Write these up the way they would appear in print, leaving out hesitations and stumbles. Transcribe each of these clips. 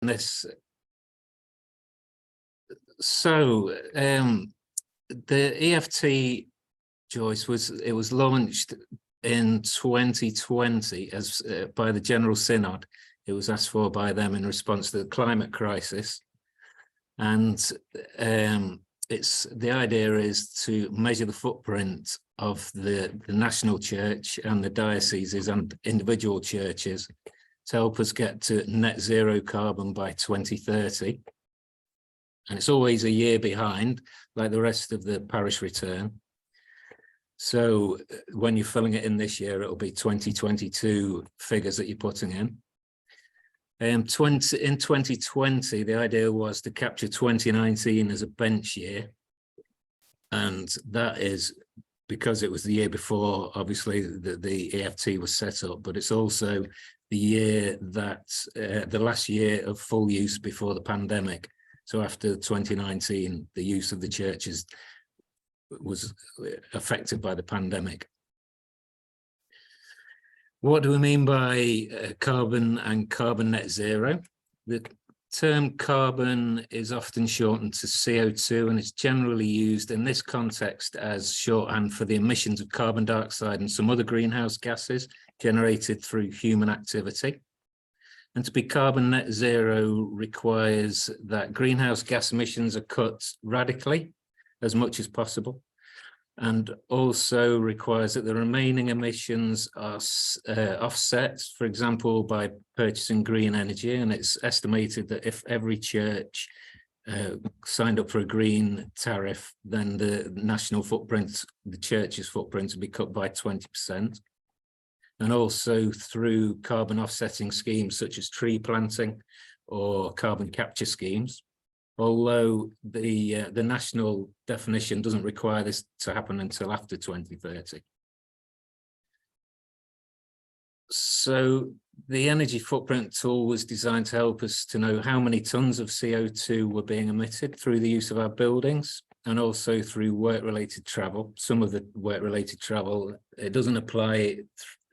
this. So the EFT, Joyce, was launched in 2020 as by the General Synod. It was asked for by them in response to the climate crisis, and the idea is to measure the footprint of the national church and the dioceses and individual churches to help us get to net zero carbon by 2030. And it's always a year behind, like the rest of the parish return. So when you're filling it in this year, it'll be 2022 figures that you're putting in. In 2020, the idea was to capture 2019 as a bench year. And that is because it was the year before, obviously, the EFT was set up, but it's also the year that, the last year of full use before the pandemic. So after 2019, the use of the churches was affected by the pandemic. What do we mean by carbon and carbon net zero? The term carbon is often shortened to CO2 and is generally used in this context as shorthand for the emissions of carbon dioxide and some other greenhouse gases generated through human activity. And to be carbon net zero requires that greenhouse gas emissions are cut radically as much as possible, and also requires that the remaining emissions are offset, for example, by purchasing green energy. And it's estimated that if every church signed up for a green tariff, then the national footprint, the church's footprint, would be cut by 20%. And also through carbon offsetting schemes such as tree planting or carbon capture schemes. Although the national definition doesn't require this to happen until after 2030. So the energy footprint tool was designed to help us to know how many tons of CO2 were being emitted through the use of our buildings and also through work-related travel. Some of the work-related travel, it doesn't apply.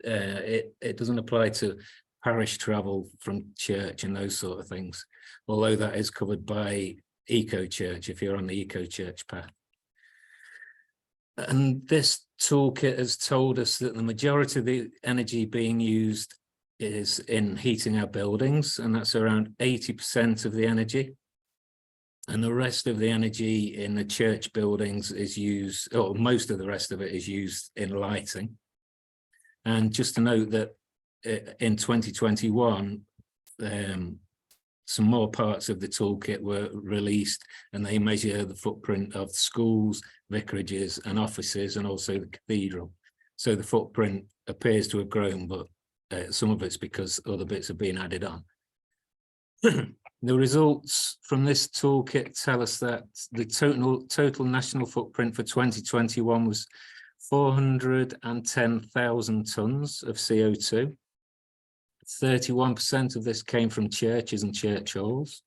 It doesn't apply to parish travel from church and those sort of things, although that is covered by eco-church if you're on the eco-church path. And this toolkit has told us that the majority of the energy being used is in heating our buildings, and that's around 80% of the energy. And the rest of the energy in the church buildings is used, or most of the rest of it is used in lighting. And just to note that in 2021, some more parts of the toolkit were released, and they measure the footprint of schools, vicarages and offices, and also the cathedral. So the footprint appears to have grown, but some of it's because other bits have been added on. The results from this toolkit tell us that the total national footprint for 2021 was 410,000 tonnes of CO2. 31% of this came from churches and church halls,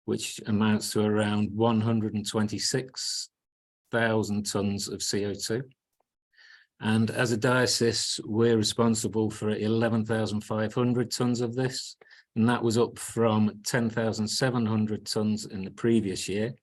which amounts to around 126,000 tonnes of CO2. And as a diocese, we're responsible for 11,500 tonnes of this, and that was up from 10,700 tonnes in the previous year.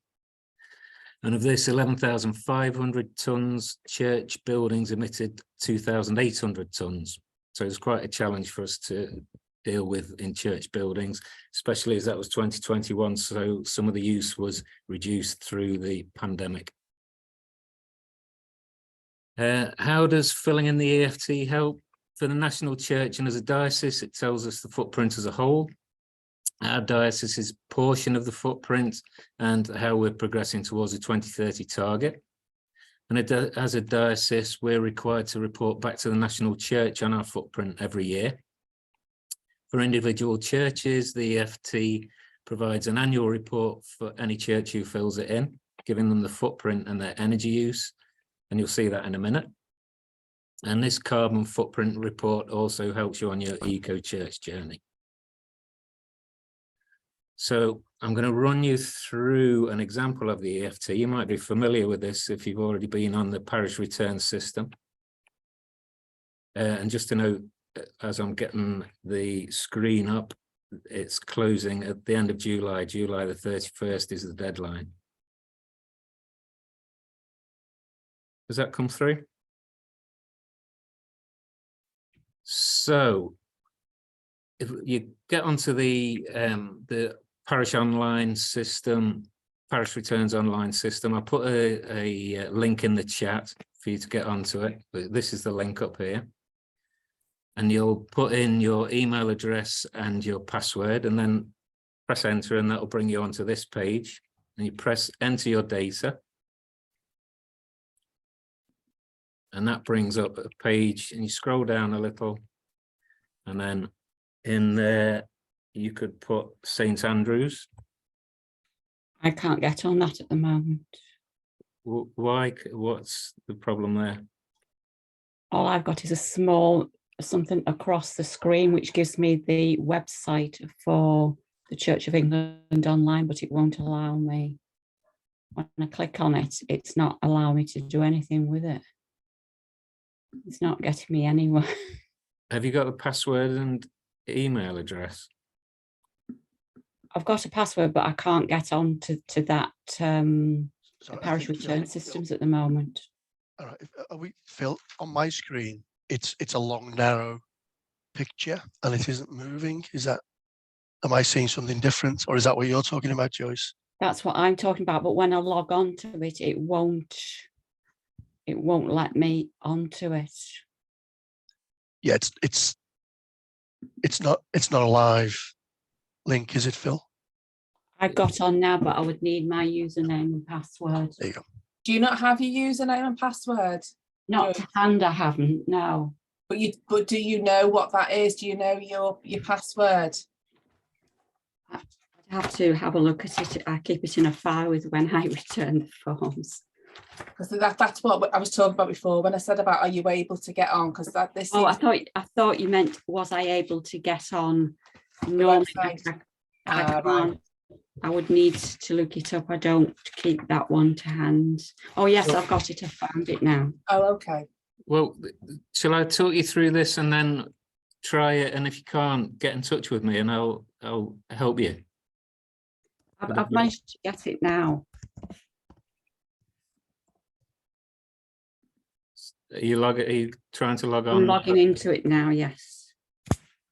And of this 11,500 tonnes, church buildings emitted 2,800 tonnes. So it's quite a challenge for us to deal with in church buildings, especially as that was 2021. So some of the use was reduced through the pandemic. How does filling in the EFT help? For the national church and as a diocese, it tells us the footprint as a whole, our diocese's portion of the footprint, and how we're progressing towards the 2030 target. And as a diocese, we're required to report back to the national church on our footprint every year. For individual churches, the EFT provides an annual report for any church who fills it in, giving them the footprint and their energy use. And you'll see that in a minute. And this carbon footprint report also helps you on your eco-church journey. So I'm going to run you through an example of the EFT. You might be familiar with this if you've already been on the parish return system. And just to note, as I'm getting the screen up, it's closing at the end of July. July the 31st is the deadline. Does that come through? So if you get onto the parish online system, parish returns online system, I put a link in the chat for you to get onto it. But this is the link up here. And you'll put in your email address and your password, and then press enter, and that'll bring you onto this page. And you press enter your data. And that brings up a page, and you scroll down a little, and then in there you could put St Andrews. I can't get on that at the moment. Why? What's the problem there? All I've got is a small something across the screen, which gives me the website for the Church of England online, but it won't allow me. When I click on it, it's not allowing me to do anything with it. It's not getting me anywhere. Have you got the password and email address? I've got a password, but I can't get on to that parish return systems at the moment. All right, Phil, on my screen, it's a long, narrow picture and it isn't moving. Am I seeing something different, or is that what you're talking about, Joyce? That's what I'm talking about, but when I log on to it, it won't let me onto it. Yeah, it's not a live link, is it, Phil? I've got on now, but I would need my username and password. There you go. Do you not have your username and password? Not to hand, I haven't, no. But do you know what that is? Do you know your password? I'd have to have a look at it. I keep it in a file with when I return the forms. Because that's what I was talking about before when I said about are you able to get on? Because this. Oh, I thought you meant was I able to get on? Normally, I can't. I would need to look it up. I don't keep that one to hand. Oh yes, I've got it. I found it now. Oh, okay. Well, shall I talk you through this and then try it? And if you can't, get in touch with me and I'll help you. I've managed to get it now. Are you trying to log on? I'm logging into it now, yes.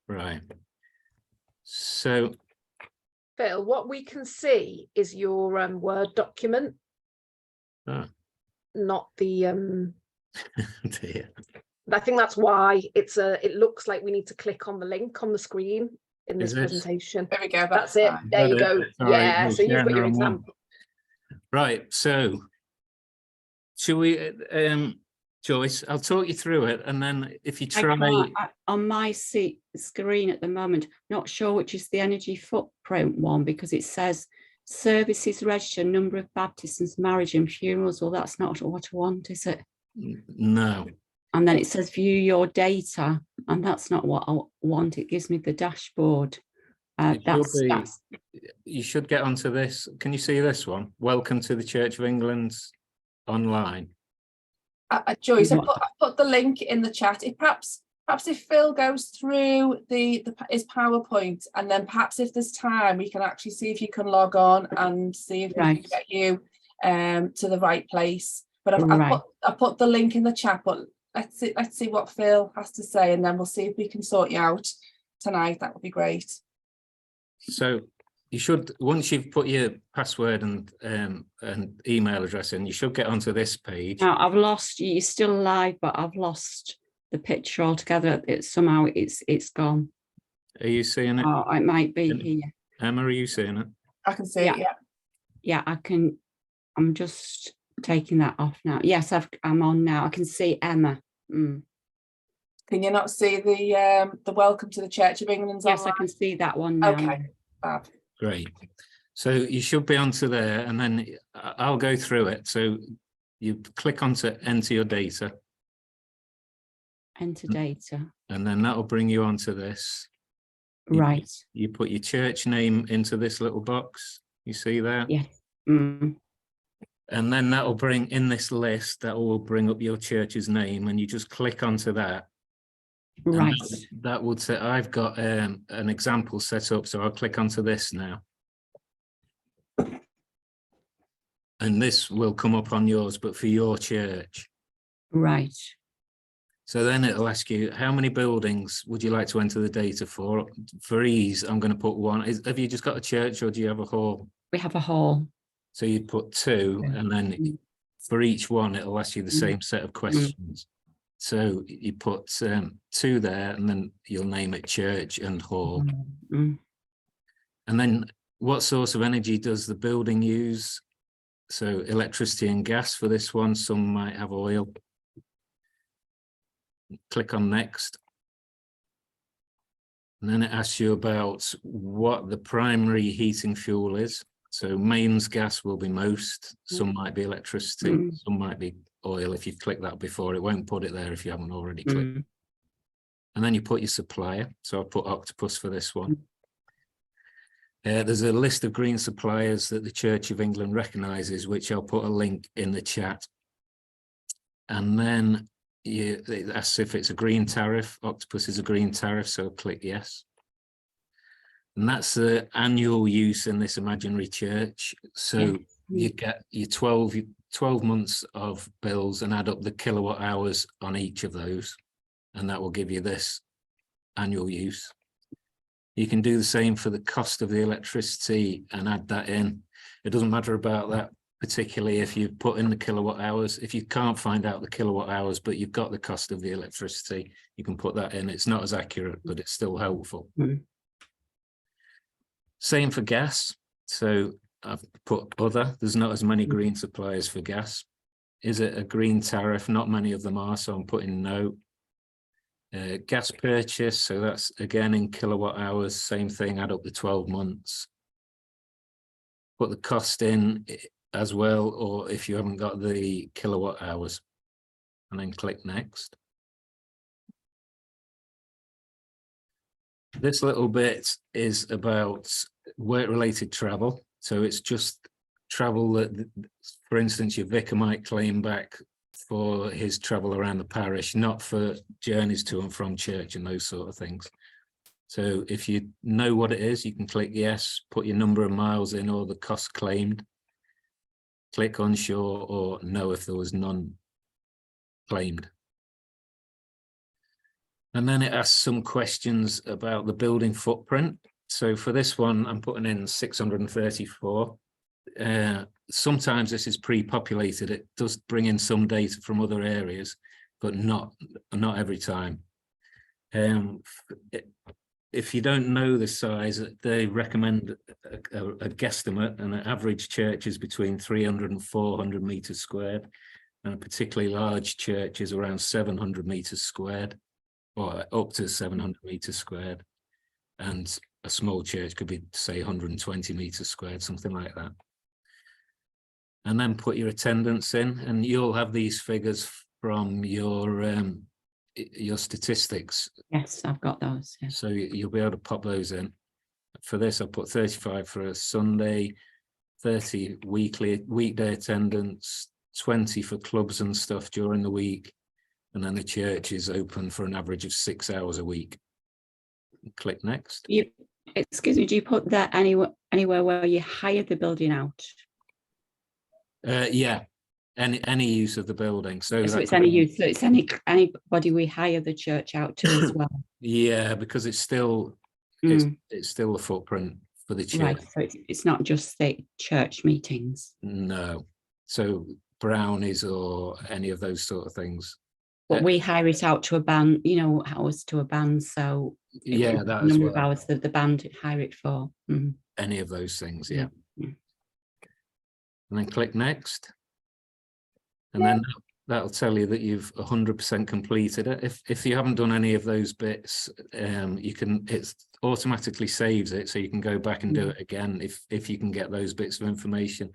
Right. So Phil, what we can see is your Word document, not the dear. I think that's why it looks like we need to click on the link on the screen in this presentation. There we go. That's it. Fine. There you go. Yeah, so you've got your example. Right, so shall we Joyce, I'll talk you through it, and then if you try on my screen at the moment, not sure which is the energy footprint one, because it says services registered, number of baptisms, marriage and funerals. Well, that's not what I want, is it? No. And then it says view your data, and that's not what I want. It gives me the dashboard. You should get onto this. Can you see this one? Welcome to the Church of England's online. Joyce, I put the link in the chat. Perhaps if Phil goes through his PowerPoint, and then perhaps if there's time, we can actually see if you can log on and see if we can get you to the right place. But I put the link in the chat. But let's see what Phil has to say, and then we'll see if we can sort you out tonight. That would be great. So you should, once you've put your password and email address in, you should get onto this page. Now I've lost. You're still alive, but I've lost the picture altogether. Somehow it's gone. Are you seeing it? Oh, it might be here. Emma, are you seeing it? I can see it. Yeah. Yeah, I can. I'm just taking that off now. Yes, I'm on now. I can see Emma. Can you not see the welcome to the Church of England? Yes, online? I can see that one now. Okay. Fab. Great. So you should be onto there, and then I'll go through it. So you click onto enter your data. Enter data. And then that'll bring you onto this. Right. You put your church name into this little box. You see that? Yes. And then that'll bring in this list, that will bring up your church's name, and you just click onto that. And Right. that would say I've got an example set up, so I'll click onto this now. And this will come up on yours, but for your church. Right. So then it'll ask you, how many buildings would you like to enter the data for? For ease, I'm going to put one. Have you just got a church or do you have a hall? We have a hall. So you'd put two, and then for each one, it'll ask you the same set of questions. So you put two there, and then you'll name it church and hall. And then what source of energy does the building use? So electricity and gas for this one. Some might have oil. Click on next. And then it asks you about what the primary heating fuel is. So mains gas will be most, some might be electricity, some might be oil. If you've clicked that before, it won't put it there if you haven't already clicked. And then you put your supplier. So I'll put Octopus for this one. There's a list of green suppliers that the Church of England recognises, which I'll put a link in the chat. And then it asks if it's a green tariff. Octopus is a green tariff, so click yes. And that's the annual use in this imaginary church. So you get your 12 months of bills and add up the kilowatt hours on each of those. And that will give you this annual use. You can do the same for the cost of the electricity and add that in. It doesn't matter about that particularly if you put in the kilowatt hours. If you can't find out the kilowatt hours, but you've got the cost of the electricity, you can put that in. It's not as accurate, but it's still helpful. Same for gas. So I've put other. There's not as many green suppliers for gas. Is it a green tariff? Not many of them are, so I'm putting no. Gas purchase, so that's again in kilowatt hours, same thing, add up the 12 months. Put the cost in as well, or if you haven't got the kilowatt hours, and then click next. This little bit is about work-related travel. So it's just travel that, for instance, your vicar might claim back for his travel around the parish, not for journeys to and from church and those sort of things. So if you know what it is, you can click yes, put your number of miles in or the cost claimed, click unsure or no if there was none claimed. And then it asks some questions about the building footprint. So for this one, I'm putting in 634. Sometimes this is pre-populated. It does bring in some data from other areas, but not every time. If you don't know the size, they recommend a guesstimate, and an average church is between 300 and 400 meters squared, and a particularly large church is around 700 meters squared, or up to 700 meters squared, and a small church could be, say, 120 meters squared, something like that. And then put your attendance in, and you'll have these figures from your statistics. Yes, I've got those. Yes. So you'll be able to pop those in. For this, I'll put 35 for a Sunday, 30 weekday attendance, 20 for clubs and stuff during the week, and then the church is open for an average of 6 hours a week. Click next. Excuse me, do you put that anywhere where you hire the building out? Yeah, any use of the building. So it's any use. So it's anybody we hire the church out to as well. Yeah, because it's still it's still a footprint for the church. Right. So it's not just the church meetings. No. So brownies or any of those sort of things. But we hire it out to a band, hours to a band. So yeah, that number as well. of hours that the band hire it for. Any of those things, yeah. And then click next. And then that'll tell you that you've 100% completed it. If you haven't done any of those bits, it automatically saves it, so you can go back and do it again if you can get those bits of information.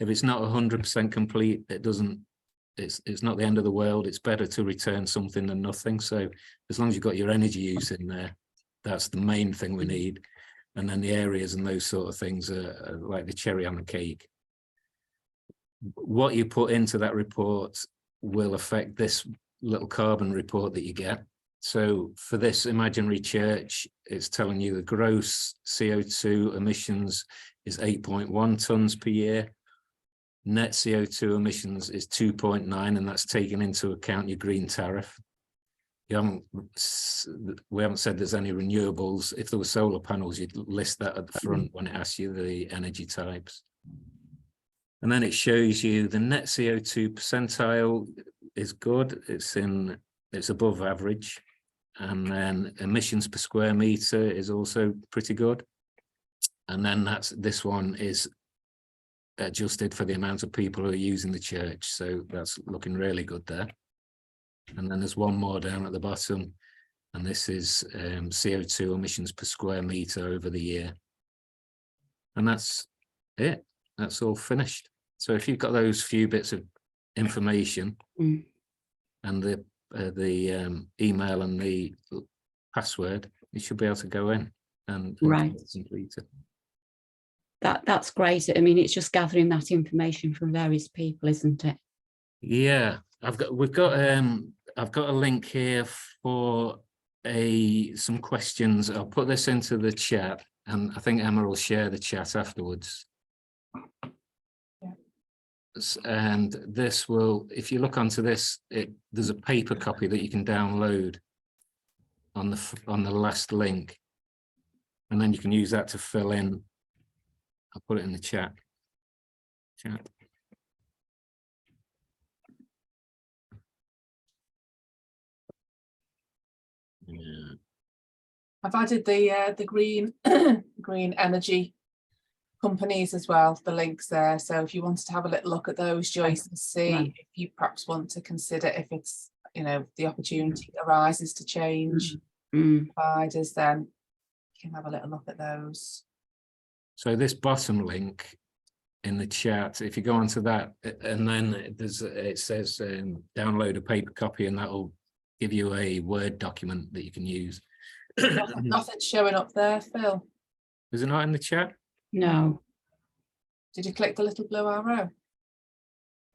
If it's not 100% complete, it's not the end of the world. It's better to return something than nothing. So as long as you've got your energy use in there, that's the main thing we need. And then the areas and those sort of things are like the cherry on the cake. What you put into that report will affect this little carbon report that you get. So for this imaginary church, it's telling you the gross CO2 emissions is 8.1 tons per year. Net CO2 emissions is 2.9, and that's taking into account your green tariff. We haven't said there's any renewables. If there were solar panels, you'd list that at the front when it asks you the energy types. And then it shows you the net CO2 percentile is good. It's above average. And then emissions per square meter is also pretty good. And then this one is adjusted for the amount of people who are using the church. So that's looking really good there. And then there's one more down at the bottom, and this is CO2 emissions per square meter over the year. And that's it. That's all finished. So if you've got those few bits of information and the email and the password, you should be able to go in and complete it. That's great. I mean, it's just gathering that information from various people, isn't it? Yeah, I've got a link here for some questions. I'll put this into the chat, and I think Emma will share the chat afterwards. Yeah. And this will, if you look onto this, there's a paper copy that you can download on the last link, and then you can use that to fill in. I'll put it in the chat. Yeah. I've added the green green energy companies as well, the links there. So if you wanted to have a little look at those, Joyce, and see if you perhaps want to consider, if it's, you know, the opportunity arises to change providers, then you can have a little look at those. So this bottom link in the chat, if you go onto that, and then it says download a paper copy, and that will give you a Word document that you can use. Nothing's showing up there, Phil. Is it not in the chat? No. Did you click the little blue arrow?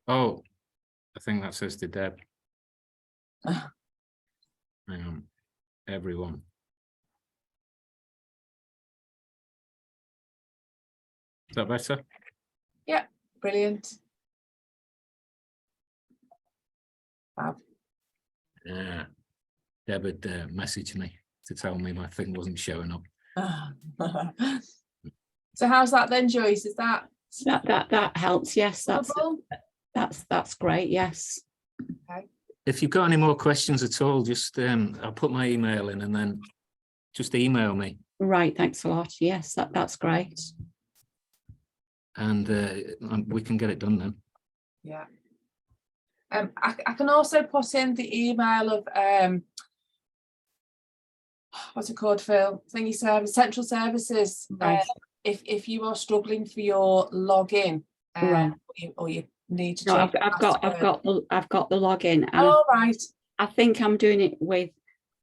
Oh, I think that says to Deb. Hang on, everyone. Is that better? Yeah, brilliant. Fab. Yeah, Deb had messaged me to tell me my thing wasn't showing up. So how's that then, Joyce? Is that helps? Yes, that's great. Yes. Okay. If you've got any more questions at all, just I'll put my email in, and then just email me. Right. Thanks a lot. Yes, that's great. And we can get it done then. Yeah. I can also put in the email of what's it called, Phil? Thingy service, central services. Right. If you are struggling for your login, or you need to change. I've got the login. And oh, right. I think I'm doing it with.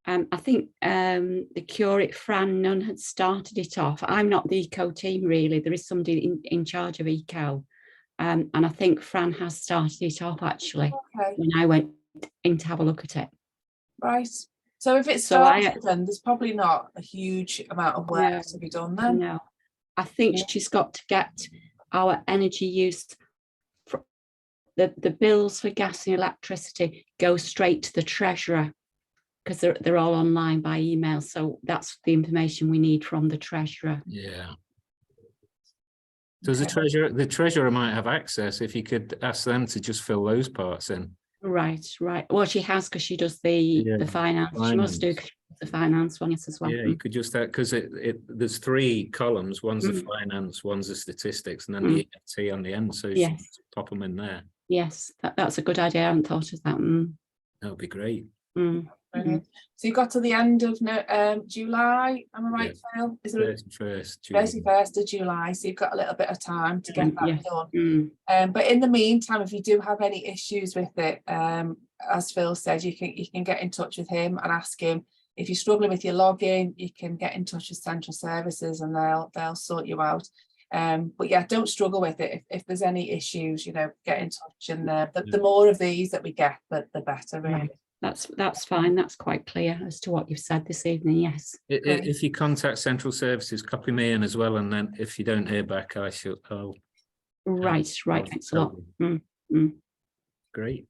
I think the curate Fran Nunn had started it off. I'm not the eco team really. There is somebody in charge of eco, and I think Fran has started it off actually. Okay. When I went in to have a look at it. Right. So if it's started, then there's probably not a huge amount of work to be done then. No, I think she's got to get our energy use. The bills for gas and electricity go straight to the treasurer, because they're all online by email. So that's the information we need from the treasurer. Yeah. Does the treasurer might have access if you could ask them to just fill those parts in. Right. Well, she has, because she does the finance. She must do the finance one, yes, as well. Yeah, you could just because there's 3 columns. One's the finance, one's the statistics, and then the EFT on the end. So you pop them in there. Yes, that's a good idea. I haven't thought of that. That would be great. Brilliant. So you got to the end of July, am I right, Phil? Is it 31st of July? So you've got a little bit of time to get that done. But in the meantime, if you do have any issues with it, as Phil said, you can get in touch with him and ask him. If you're struggling with your login, you can get in touch with central services, and they'll sort you out. But yeah, don't struggle with it. If there's any issues, get in touch. And the more of these that we get, the better, really. That's fine. That's quite clear as to what you've said this evening. Yes. Great. If you contact Central Services, copy me in as well, and then if you don't hear back, I'll Right. I'll Thanks a lot. tell you. Great.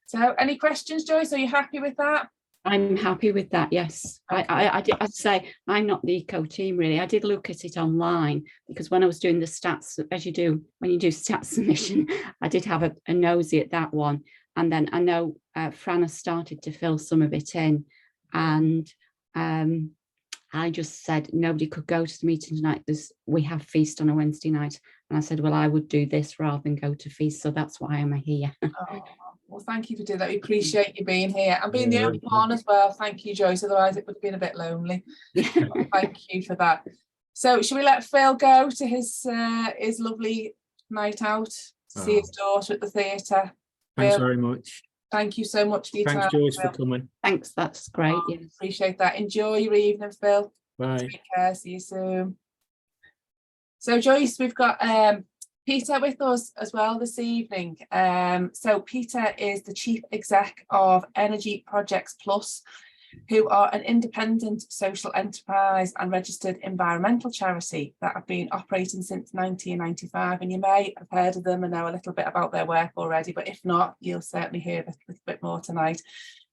So any questions, Joyce? Are you happy with that? I'm happy with that. Yes. I did. I'd say I'm not the eco team really. I did look at it online because when I was doing the stats, as you do when you do stats submission, I did have a nosy at that one. And then I know Fran has started to fill some of it in, and I just said nobody could go to the meeting tonight. We have feast on a Wednesday night, and I said, well, I would do this rather than go to feast, so that's why I'm here. Oh, well, thank you for doing that. We appreciate you being here and being Yeah, the only one as well. Thank you, Joyce. Otherwise, it would have been a bit lonely. Thank you for that. So, should we let Phil go to his lovely night out to see his daughter at the theatre? Thanks Phil, very much. thank you so much for your Thanks, time. Joyce, for Phil. coming. Thanks, that's great. Oh, Yes. appreciate that. Enjoy your evening, Phil. Bye. Take care. See you soon. So, Joyce, we've got Peter with us as well this evening. So Peter is the Chief Exec of Energy Progects Plus, who are an independent social enterprise and registered environmental charity that have been operating since 1995. And you may have heard of them and know a little bit about their work already, but if not, you'll certainly hear a little bit more tonight.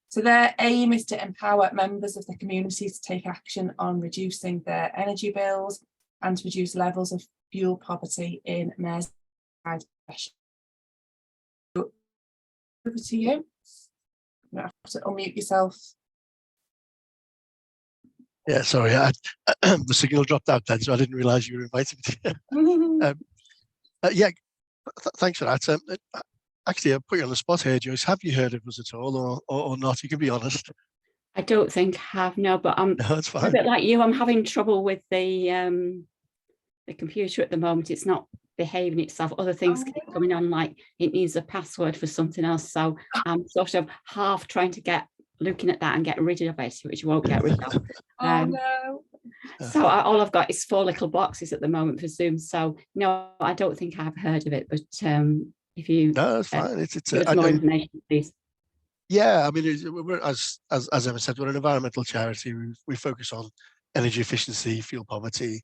So their aim is to empower members of the community to take action on reducing their energy bills and to reduce levels of fuel poverty in Merseyside and Cheshire. Over to you. You have to unmute yourself. Yeah, sorry, the signal dropped out then, so I didn't realise you were inviting me. Thanks for that. Actually, I'll put you on the spot here, Joyce. Have you heard of us at all, or not? You can be honest. I don't think I have, no, but I'm No, it's fine. a bit like you. I'm having trouble with the computer at the moment. It's not behaving itself. Other things keep coming on, like it needs a password for something else. So I'm sort of half trying to looking at that and get rid of it, which you won't get rid of. Oh no. So all I've got is 4 little boxes at the moment for Zoom. So no, I don't think I've heard of it. But if you No, it's fine. It's give us more information, please. Yeah, I mean, we're as Emma said, we're an environmental charity. We focus on energy efficiency, fuel poverty,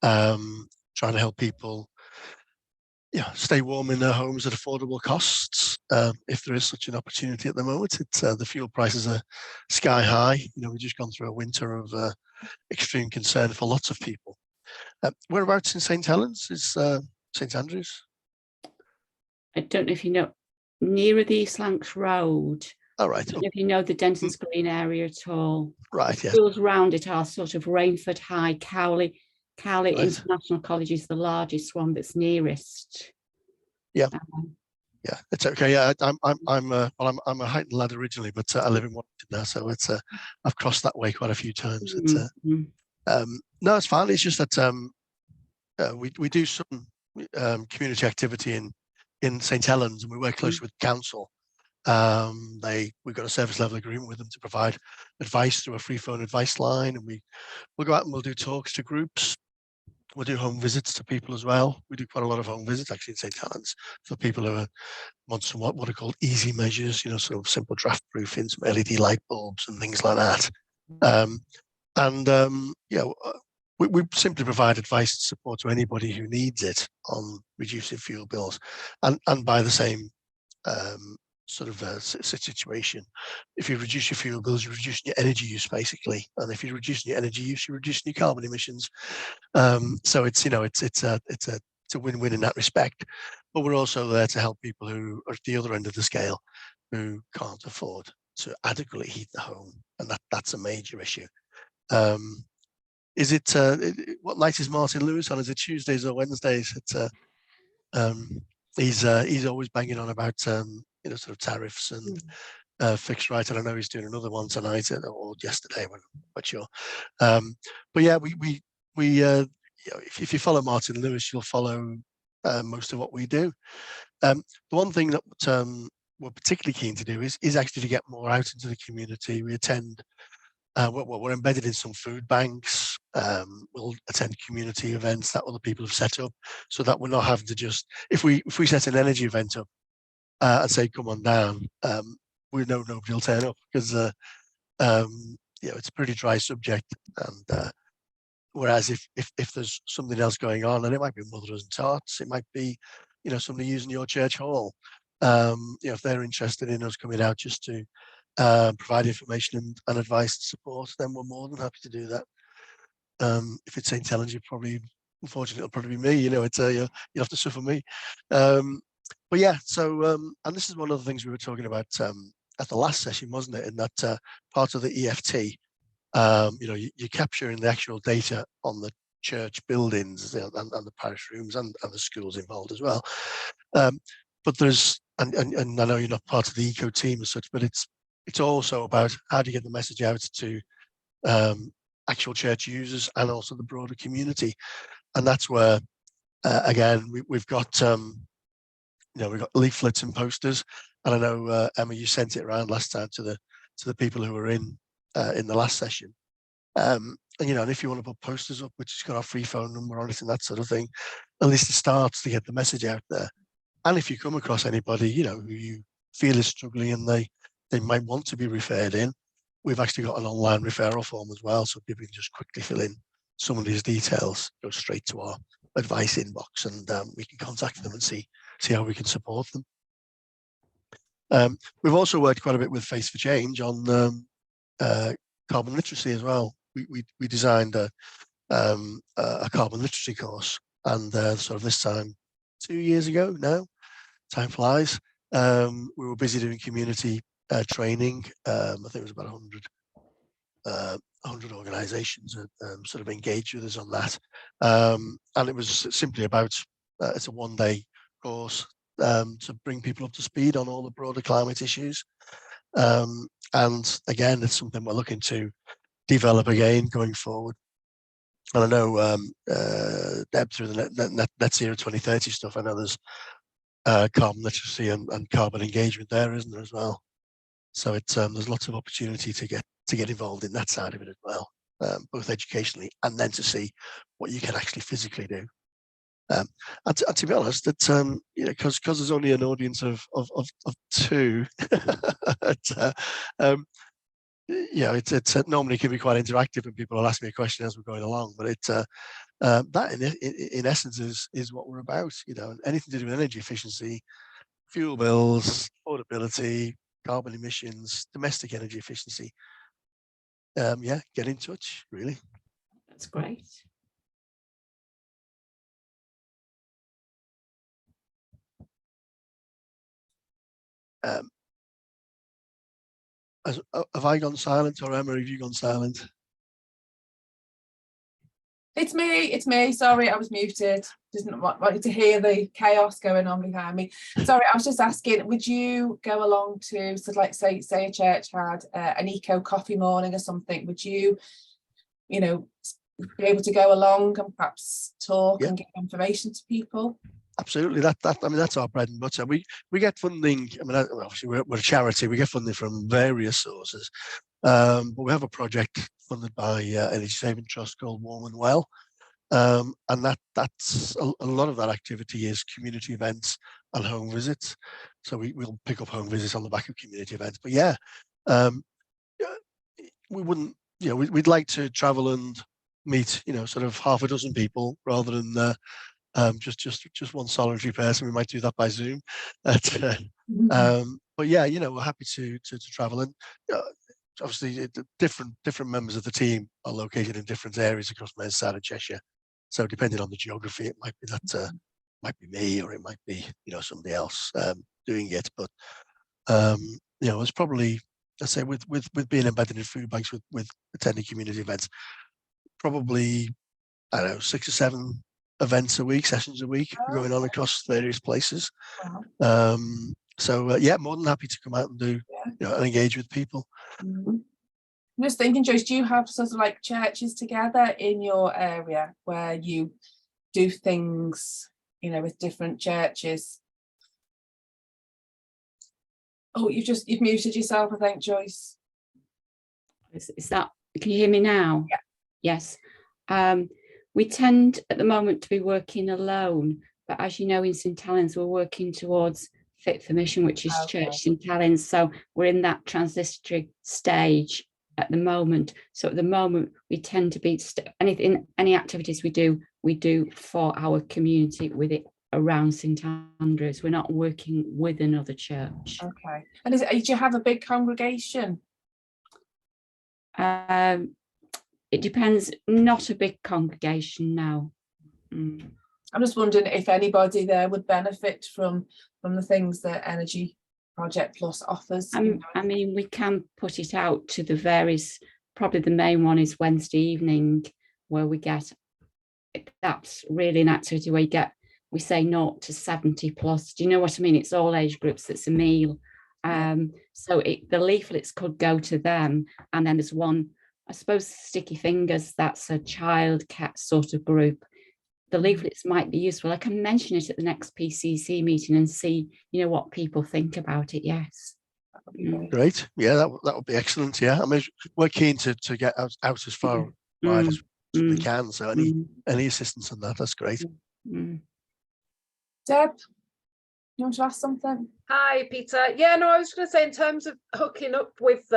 trying to help people, stay warm in their homes at affordable costs. If there is such an opportunity at the moment, the fuel prices are sky high. We've just gone through a winter of extreme concern for lots of people. Whereabouts in St Helens is St Andrews? I don't know if you know, nearer the East Lancs Road. All right. I don't know if you know the Denton's Green area at all. Right, The yeah. schools around it are sort of Rainford High, Cowley Right. International College is the largest one that's nearest. Yeah. Yeah, it's okay. Yeah, I'm a Heighton lad originally, but I live in Washington now, so it's I've crossed that way quite a few times. No, it's fine. It's just that we do some community activity in St Helens, and we work closely with the council. We've got a service level agreement with them to provide advice through a free phone advice line, and we'll go out and we'll do talks to groups. We'll do home visits to people as well. We do quite a lot of home visits actually in St Helens for people who want some what are called easy measures, sort of simple draft proofing, some LED light bulbs and things like that. We simply provide advice and support to anybody who needs it on reducing fuel bills, and by the same sort of situation. If you reduce your fuel bills, you're reducing your energy use basically, and if you're reducing your energy use, you're reducing your carbon emissions. So it's a win-win in that respect. But we're also there to help people who are at the other end of the scale, who can't afford to adequately heat the home, and that's a major issue. Is it what night is Martin Lewis on? Is it Tuesdays or Wednesdays? He's always banging on about sort of tariffs and fixed right, and I know he's doing another one tonight or yesterday. I'm not sure. But yeah, we if you follow Martin Lewis, you'll follow most of what we do. The one thing that we're particularly keen to do is actually to get more out into the community. We attend. We're embedded in some food banks. We'll attend community events that other people have set up, so that we're not having to just if we set an energy event up and say come on down, we know nobody will turn up because it's a pretty dry subject. And whereas if there's something else going on, and it might be mothers and tots, it might be somebody using your church hall, if they're interested in us coming out just to provide information and advice and support, then we're more than happy to do that. If it's St. Helens, unfortunately, it'll probably be me. You'll have to suffer me. But yeah, so and this is one of the things we were talking about at the last session, wasn't it? In that part of the EFT, you're capturing the actual data on the church buildings and the parish rooms and the schools involved as well. But there's, and I know you're not part of the eco team as such, but it's also about how do you get the message out to actual church users and also the broader community. And that's where again we've got we've got leaflets and posters, and I know Emma, you sent it around last time to the people who were in the last session. And if you want to put posters up which has got our free phone number on it and that sort of thing, at least it starts to get the message out there. And if you come across anybody who you feel is struggling and they might want to be referred in, we've actually got an online referral form as well, so people can just quickly fill in some of these details, go straight to our advice inbox, and we can contact them and see how we can support them. We've also worked quite a bit with Face for Change on carbon literacy as well. We designed a carbon literacy course, and sort of this time 2 years ago now, time flies, we were busy doing community training. I think it was about 100 organisations sort of engaged with us on that, and it was simply about it's a one-day course to bring people up to speed on all the broader climate issues, and again it's something we're looking to develop again going forward. And I know Deb, through the net zero 2030 stuff, I know there's carbon literacy and carbon engagement there, isn't there, as well? So it's there's lots of opportunity to get involved in that side of it as well, both educationally and then to see what you can actually physically do. And to be honest, that because there's only an audience of 2, it's normally can be quite interactive and people will ask me a question as we're going along, but that in essence is what we're about, and anything to do with energy efficiency, fuel bills, affordability, carbon emissions, domestic energy efficiency. Get in touch, really. That's great. Have I gone silent, or Emma, have you gone silent? It's me. Sorry, I was muted. Didn't want you to hear the chaos going on behind me. Sorry, I was just asking, would you go along to, so like say a church had an eco coffee morning or something, would you, be able to go along and perhaps talk and give information to people? Absolutely. That's our bread and butter. We get funding. Obviously we're a charity. We get funding from various sources, but we have a project funded by Energy Saving Trust called Warm and Well, and that's a lot of that activity is community events and home visits. So we'll pick up home visits on the back of community events. But we wouldn't. We'd like to travel and meet sort of half a dozen people rather than just one solitary person. We might do that by Zoom, but we're happy to travel, and obviously different members of the team are located in different areas across Merseyside and Cheshire, so depending on the geography it might be that might be me, or it might be somebody else doing it, but it's probably, let's say, with being embedded in food banks, with attending community events, probably, I don't know, 6 or 7 events a week, sessions a week going on across various places. Wow. So more than happy to come out and do and engage with people. I'm just thinking, Joyce, do you have sort of like churches together in your area where you do things with different churches? Oh, you've muted yourself, I think, Joyce. Is that, can you hear me now? Yeah. Yes. We tend at the moment to be working alone, but as you know, in St Helens we're working towards Fit for Mission, which is Okay. churches in talents. So we're in that transitory stage at the moment. So at the moment, we tend to be any activities we do for our community with it around St Andrews. We're not working with another church. Okay. And do you have a big congregation? It depends. Not a big congregation now. I'm just wondering if anybody there would benefit from the things that Energy Project Plus offers. I mean, we can put it out to the various, probably the main one is Wednesday evening, where we get, that's really an activity where we say 0 to 70 plus. Do you know what I mean? It's all age groups, it's a meal. So the leaflets could go to them. And then there's one, I suppose, Sticky Fingers, that's a child cat sort of group. The leaflets might be useful. I can mention it at the next PCC meeting and see, what people think about it. Yes. Great. Yeah, that would be excellent. Yeah, I mean, we're keen to get out as far wide as we can. So any assistance on that's great. Deb, you want to ask something? Hi, Peter. Yeah, no, I was going to say, in terms of hooking up with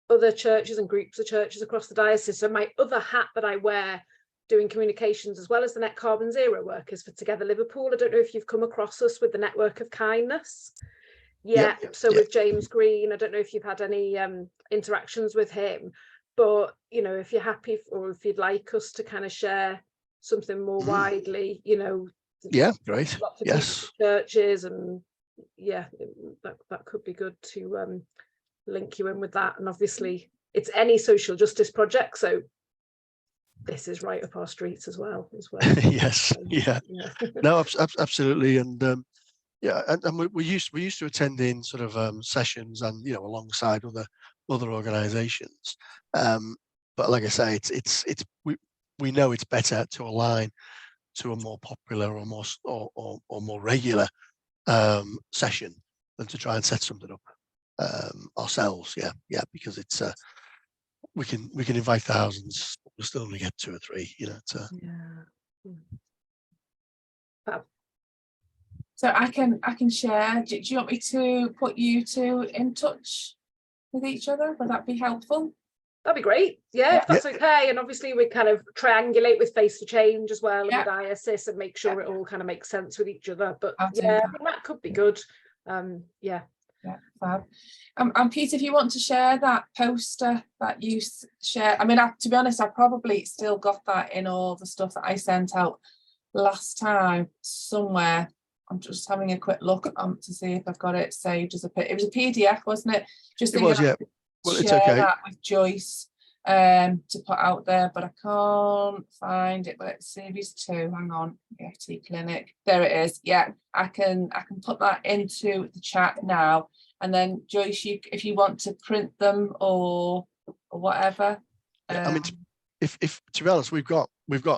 other churches and groups of churches across the diocese, so my other hat that I wear doing communications as well as the Net Carbon Zero work is for Together Liverpool. I don't know if you've come across us with the Network of Kindness. With James Green, I don't know if you've had any interactions with him, but if you're happy or if you'd like us to kind of share something more widely, yeah, great. Lots of yes, churches, and that could be good to link you in with that. And obviously it's any social justice project, so this is right up our streets as well. Yes, no, absolutely. And and we're used to attending sort of sessions and alongside other organizations, but like I say, we know it's better to align to a more popular or more regular session than to try and set something up ourselves. Because it's we can invite thousands, but we'll still only get 2 or 3. So I can share. Do you want me to put you two in touch with each other? Would that be helpful? That'd be great. If that's okay. And obviously we kind of triangulate with Face for Change as well, and the diocese, and make sure it all kind of makes sense with each other. But I think that could be good. Fab. And Peter, if you want to share that poster that you shared, I mean, to be honest, I probably still got that in all the stuff that I sent out last time somewhere. I'm just having a quick look to see if I've got it saved as it was a PDF, wasn't it? Just it was, yeah. Well, it's okay. That with Joyce to put out there, but I can't find it. Let's see if he's 2. Hang on, EFT Clinic. There it is. Yeah, I can put that into the chat now, and then Joyce, if you want to print them or whatever. I mean, if to be honest, we've got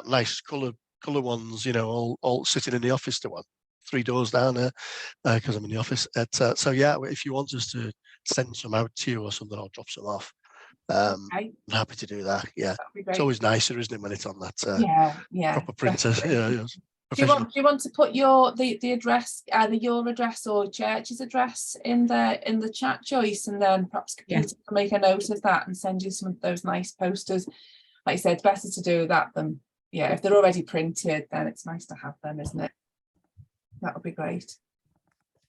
nice colour ones, all sitting in the office to 3 doors down there, because I'm in the office. So if you want us to send some out to you or something, I'll drop some off. I'm happy to do that. Yeah, it's always nicer, isn't it, when it's on that proper printer. Do you want to put the address, either your address or church's address in the chat, Joyce, and then perhaps Peter can make a note of that and send you some of those nice posters. Like I said, it's better to do that than if they're already printed, then it's nice to have them, isn't it? That would be great.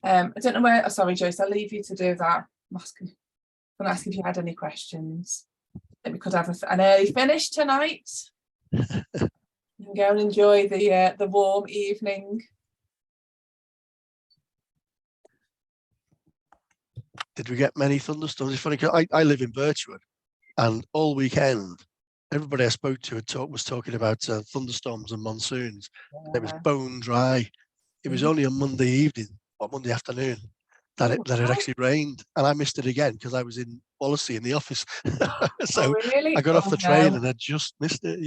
I don't know where. Oh, sorry, Joyce, I'll leave you to do that. I'm going to ask if you had any questions. I think we could have an early finish tonight. You can go and enjoy the warm evening. Did we get many thunderstorms? It's funny because I live in Birchwood, and all weekend everybody I spoke to was talking about thunderstorms and monsoons. It was bone dry. It was only on Monday evening or Monday afternoon that it actually rained, and I missed it again because I was in Wallasey in the office. So really? I got off the train and I just missed it.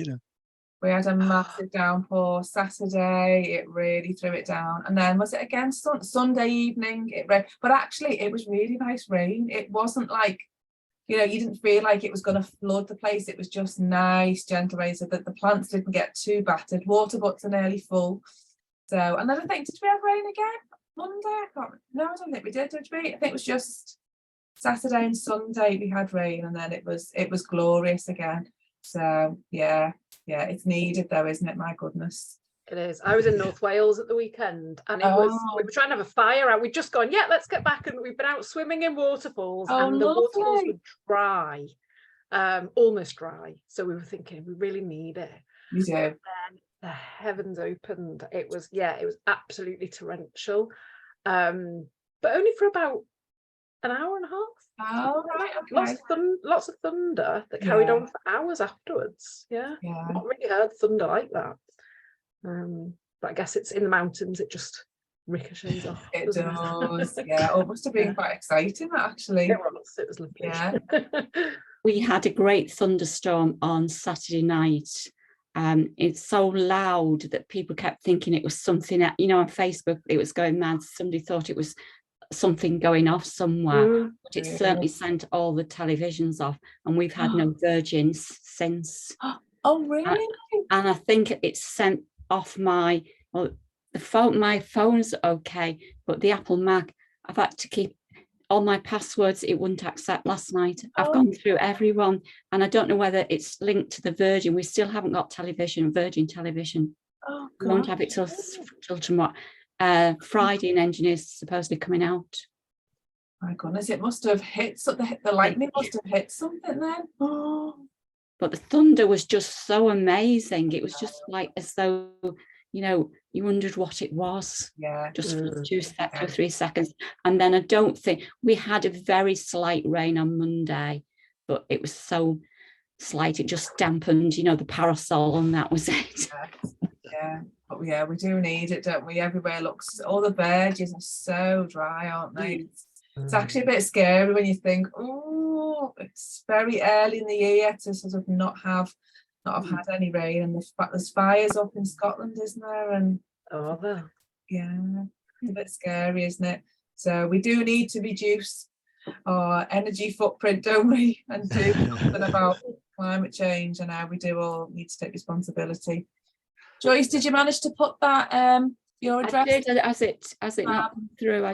We had a massive downpour Saturday. It really threw it down, and then was it again Sunday evening? It rained, but actually it was really nice rain. It wasn't like, you didn't feel like it was going to flood the place. It was just nice, gentle rain, so that the plants didn't get too battered. Water butts are nearly full. So, and then I think, did we have rain again? Monday, I don't think we did we? I think it was just Saturday and Sunday we had rain, and then it was glorious again. So yeah, it's needed though, isn't it? My goodness. It is. I was in North Wales at the weekend, and we were trying to have a fire out. We'd just gone, yeah, let's get back, and we've been out swimming in waterfalls, and the waterfalls were dry, almost dry. So we were thinking we really need it. We do. And then the heavens opened. It was absolutely torrential, but only for about an hour and a half. Oh, right, okay. Lots of thunder that carried on for hours afterwards. Yeah. Not really heard thunder like that. But I guess it's in the mountains, it just ricochets off. It does. Yeah. Oh, it must have been quite exciting actually. It was lovely. Yeah. We had a great thunderstorm on Saturday night. It's so loud that people kept thinking it was something, on Facebook it was going mad. Somebody thought it was something going off somewhere, but it certainly sent all the televisions off, and we've had no Virgins since. Oh, really? And I think it's sent off my phone's okay, but the Apple Mac, I've had to keep all my passwords. It wouldn't accept last night. I've gone through everyone, and I don't know whether it's linked to the Virgin. We still haven't got Virgin television. We won't have it till tomorrow. Friday, and Engineers supposedly coming out. My goodness, it must have hit, so the lightning must have hit something then. But the thunder was just so amazing. It was just like as though, you wondered what it was. Yeah. Just for 2 or 3 seconds. And then I don't think we had a very slight rain on Monday, but it was so slight, it just dampened, the parasol, and that was it. Yeah. But yeah, we do need it, don't we? Everywhere looks, all the verges are so dry, aren't they? It's actually a bit scary when you think, oh, it's very early in the year to sort of not have had any rain, and there's fires up in Scotland, isn't there? And yeah, it's a bit scary, isn't it? So we do need to reduce our energy footprint, don't we? And do something about climate change, and how we do all need to take responsibility. Joyce, did you manage to put that your address? I did, as it not come through.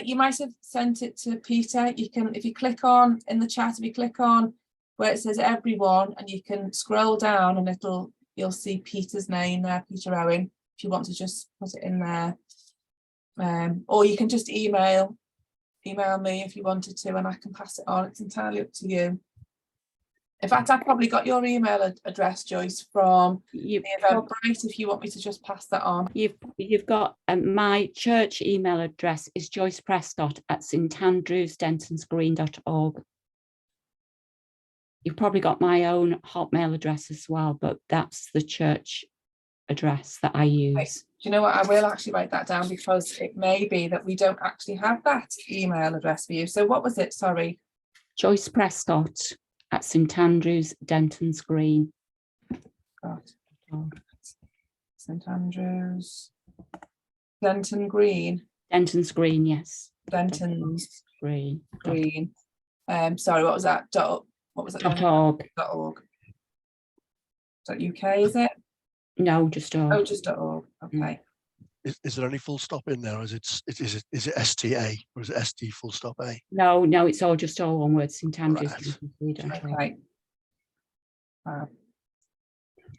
You might have sent it to Peter. You can, if you click on in the chat, if you click on where it says everyone, and you can scroll down, and you'll see Peter's name there, Peter Owen. If you want to just put it in there, or you can just email me if you wanted to, and I can pass it on. It's entirely up to you. In fact, I've probably got your email address, Joyce, from the Eventbrite, if you want me to just pass that on. You've got my church email address is joyceprescott@standrewsdentonsgreen.org. You've probably got my own Hotmail address as well, but that's the church address that I use. Okay. Do you know what? I will actually write that down, because it may be that we don't actually have that email address for you. So what was it? Sorry. Joyce Prescott at St Andrews, Denton's Green. St Andrews, Denton Green. Denton's Green, yes. Denton's Green. Sorry, what was that? What was that? .org. .org. .uk, is it? No, just .org. Oh, just .org. Okay. Is there any full stop in there, or is it STA, or is it ST full stop A? No, it's all one word. St Andrews. Right. Okay.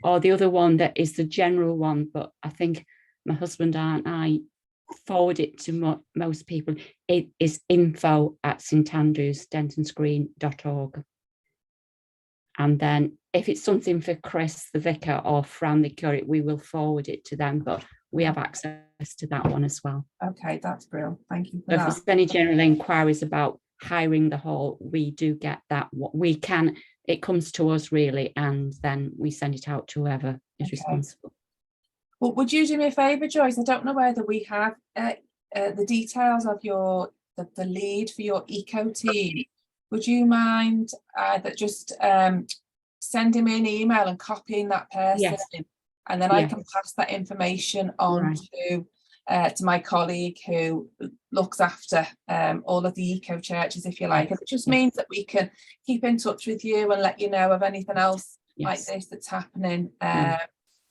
Or the other one that is the general one, but I think my husband and I forward it to most people. It is info@standrewsdentonsgreen.org. And then if it's something for Chris, the vicar, or Fran, the curate, we will forward it to them, but we have access to that one as well. Okay, that's brilliant. Thank you for that. If there's any general inquiries about hiring the hall, we do get that. What we can, it comes to us really, and then we send it out to whoever is responsible. Well, would you do me a favour, Joyce? I don't know whether we have the details of the lead for your eco team. Would you mind that just sending me an email and copying that person? Yes. And then I can pass that information on to my colleague who looks after all of the eco churches, if you like. And it just means that we can keep in touch with you and let you know of anything else like this that's happening.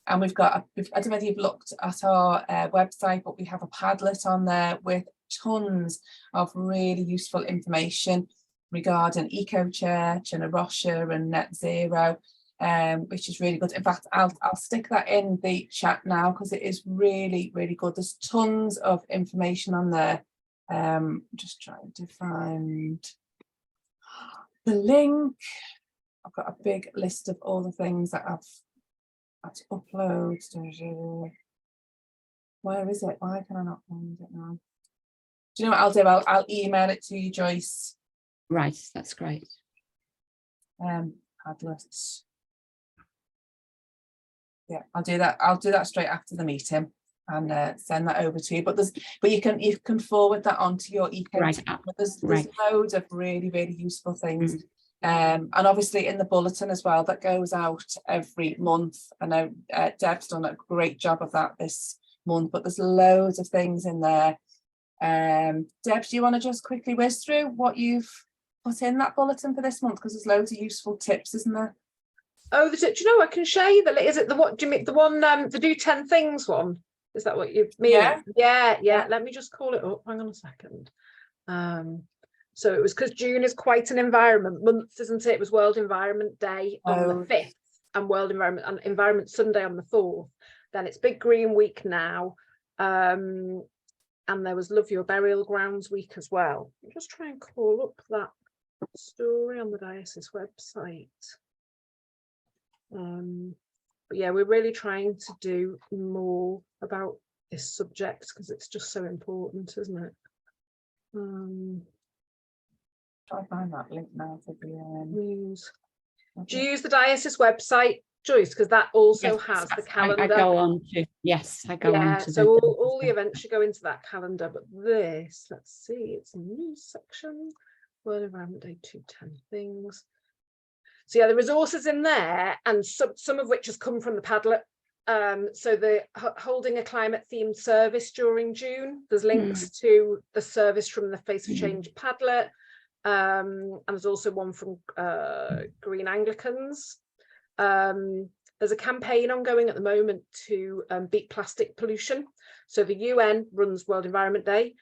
And we've got, I don't know if you've looked at our website, but we have a Padlet on there with tons of really useful information regarding eco-church and a Rocha and net zero, which is really good. In fact, I'll stick that in the chat now because it is really, really good. There's tons of information on there. Just trying to find the link. I've got a big list of all the things that I've had to upload. Where is it? Why can I not find it now? Do you know what I'll do? I'll email it to you, Joyce. Right, that's great. Padlet. Yeah, I'll do that. I'll do that straight after the meeting and send that over to you. But you can forward that onto your eco. Right. There's loads of really, really useful things. And obviously in the bulletin as well that goes out every month. I know Deb's done a great job of that this month, but there's loads of things in there. Deb, do you want to just quickly whiz through what you've put in that bulletin for this month, because there's loads of useful tips, isn't there? Oh, do you know, I can show you is it the what do you mean the one the do 10 things one? Is that what you mean? Yeah. Let me just call it up. Hang on a second. So it was because June is quite an environment month, isn't it? It was World Environment Day on the 5th and World Environment Sunday on the 4th. Then it's Big Green Week now. And there was Love Your Burial Grounds Week as well. I'll just try and call up that story on the Diocese website. But yeah, we're really trying to do more about this subject because it's just so important, isn't it? Try to find that link now for the news. Do you use the Diocese website, Joyce? Because that also has the calendar. I go on to, yes, I go on to. So all the events should go into that calendar. But this, let's see, it's a news section. World Environment Day 210 things. So yeah, the resources in there, and some of which has come from the Padlet. So the holding a climate themed service during June. There's links to the service from the Face for Change Padlet. And there's also one from Green Anglicans. There's a campaign ongoing at the moment to beat plastic pollution. So the UN runs World Environment Day.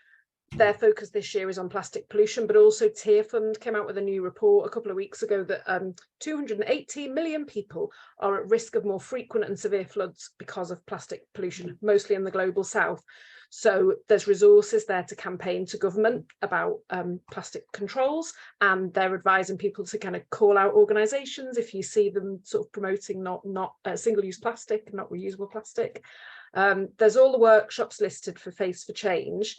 Their focus this year is on plastic pollution, but also Tear Fund came out with a new report a couple of weeks ago that 218 million people are at risk of more frequent and severe floods because of plastic pollution, mostly in the global south. So there's resources there to campaign to government about plastic controls, and they're advising people to kind of call out organisations if you see them sort of promoting not single-use plastic, not reusable plastic. There's all the workshops listed for Face for Change.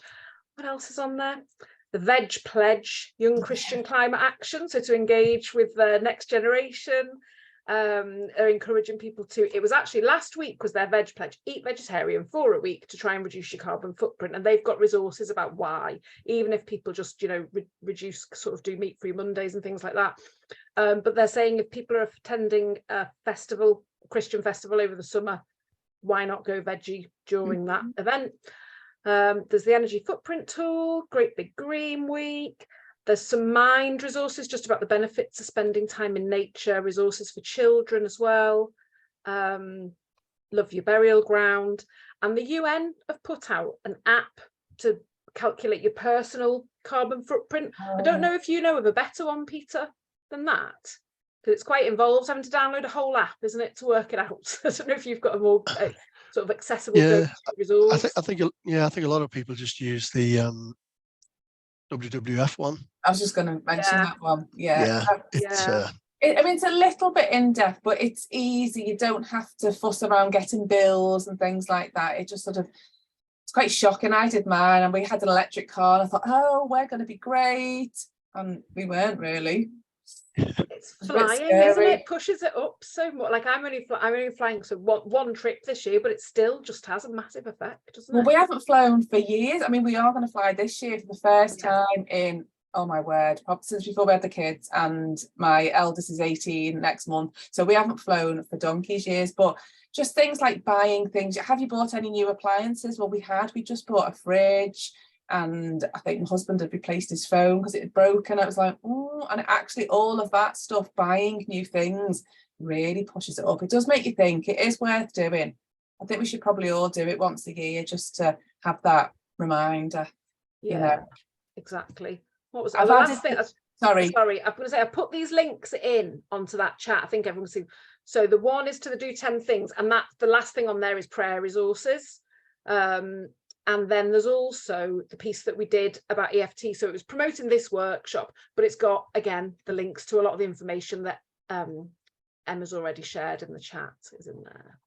What else is on there? The Veg Pledge, Young Christian Climate Action. So to engage with the next generation, are encouraging people to, it was actually last week was their Veg Pledge, eat vegetarian for a week to try and reduce your carbon footprint. And they've got resources about why, even if people just, you know, reduce, sort of do meat-free Mondays and things like that. But they're saying if people are attending a festival, Christian festival over the summer, why not go veggie during that event? There's the Energy Footprint Tool, Great Big Green Week. There's some Mind resources just about the benefits of spending time in nature, resources for children as well. Love Your Burial Ground. And the UN have put out an app to calculate your personal carbon footprint. I don't know if you know of a better one, Peter, than that. Because it's quite involved having to download a whole app, isn't it, to work it out. I don't know if you've got a more sort of accessible resource. I think a lot of people just use the WWF one. I was just going to mention that one. I mean, it's a little bit in depth, but it's easy. You don't have to fuss around getting bills and things like that. It just sort of, it's quite shocking. I did mine and we had an electric car and I thought, oh, we're going to be great. And we weren't really. It's flying, isn't it? Pushes it up so much. Like I'm only flying so one trip this year, but it still just has a massive effect, doesn't it? Well, we haven't flown for years. I mean, we are going to fly this year for the first time in, oh my word, since before we had the kids, and my eldest is 18 next month. So we haven't flown for donkey's years, but just things like buying things. Have you bought any new appliances? Well, we just bought a fridge. And I think my husband had replaced his phone because it had broken. I was like, oh, and actually all of that stuff, buying new things really pushes it up. It does make you think. It is worth doing. I think we should probably all do it once a year just to have that reminder. Yeah, you know. exactly. What was I've the added last thing? Sorry, I'm going to say I put these links in onto that chat. I think everyone's seen. So the one is to the Do 10 Things, and that's the last thing on there is prayer resources. And then there's also the piece that we did about EFT. So it was promoting this workshop, but it's got, again, the links to a lot of the information that Emma's already shared in the chat is in there.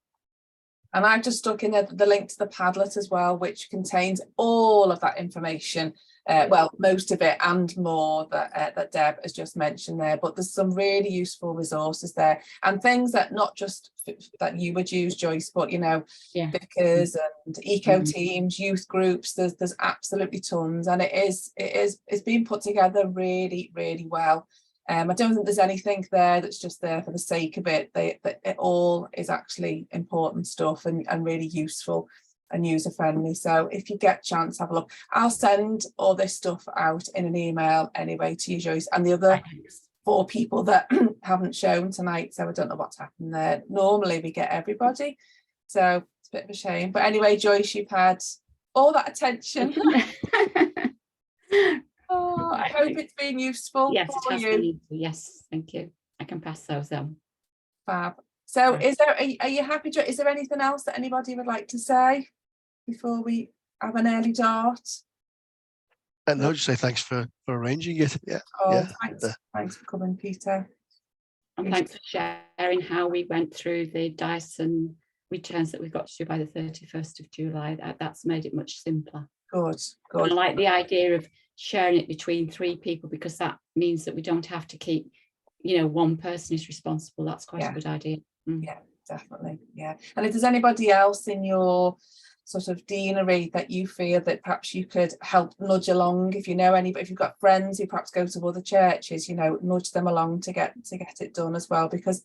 and I've just stuck in there the link to the Padlet as well, which contains all of that information. Well, most of it and more that Deb has just mentioned there, but there's some really useful resources there and things that not just that you would use, Joyce, but you know, vicars and eco teams, youth groups. There's absolutely tons, and it's been put together really, really well. I don't think there's anything there that's just there for the sake of it. It all is actually important stuff and really useful and user friendly. So if you get a chance, have a look. I'll send all this stuff out in an email anyway to you, Joyce, and the other 4 people that haven't shown tonight. So I don't know what's happened there. Normally we get everybody, so it's a bit of a shame. But anyway, Joyce, you've had all that attention. Oh, I hope it's been useful. Yes, for it has you. been. Yes, thank you. I can pass those on. Fab. So are you happy, is there anything else that anybody would like to say before we have an early dart? And no, just say thanks for arranging it. Yeah. Oh, yeah. thanks for coming, Peter. And thanks for sharing how we went through the Diocesan returns that we got to do by the 31st of July. That's made it much simpler. Good. And I like the idea of sharing it between 3 people, because that means that we don't have to keep, you know, one person is responsible. That's quite a good idea. Yeah, definitely. Yeah. And if there's anybody else in your sort of deanery that you feel that perhaps you could help nudge along, if you know anybody, if you've got friends who perhaps go to other churches, you know, nudge them along to get it done as well, because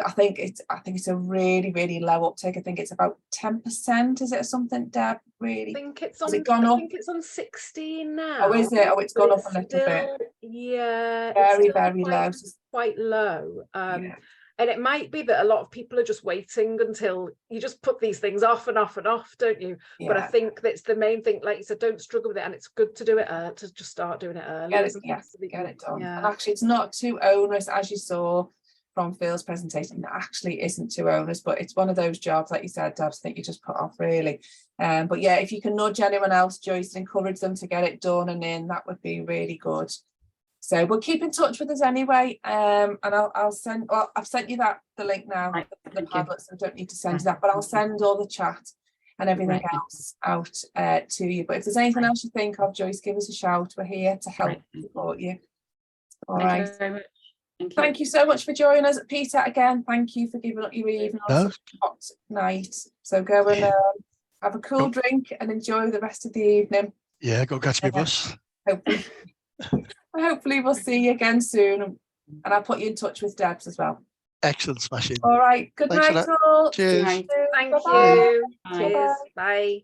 I think it's a really, really low uptake. I think it's about 10%. Is it something, Deb? Really? I think it's on. Has it gone up? I think it's on 16 now. Oh, is it? Oh, it's gone up a little bit. Yeah, very, very low. Quite low. And it might be that a lot of people are just waiting until you just put these things off and off and off, don't you? But I think that's the main thing. Like you said, don't struggle with it, and it's good to do it to just start doing it early. Get it done. And actually, it's not too onerous, as you saw from Phil's presentation. It actually isn't too onerous, but it's one of those jobs, like you said, Deb, I think you just put off really. But yeah, if you can nudge anyone else, Joyce, encourage them to get it done and in, that would be really good. So we'll keep in touch with us anyway, and I've sent you the link now, the Padlet, so I don't need to send you that, but I'll send all the chat and everything else out to you. But if there's anything else you think of, Joyce, give us a shout. We're here to help support you. All right. Thank you very much. Thank you so much for joining us, Peter. Again, thank you for giving up your evening on such a hot night. So go and have a cool drink and enjoy the rest of the evening. Yeah, go catch my bus. Hopefully we'll see you again soon, and I'll put you in touch with Debs as well. Excellent, smashing. All right, good night all. Cheers. Thank you. Bye. Cheers. Bye.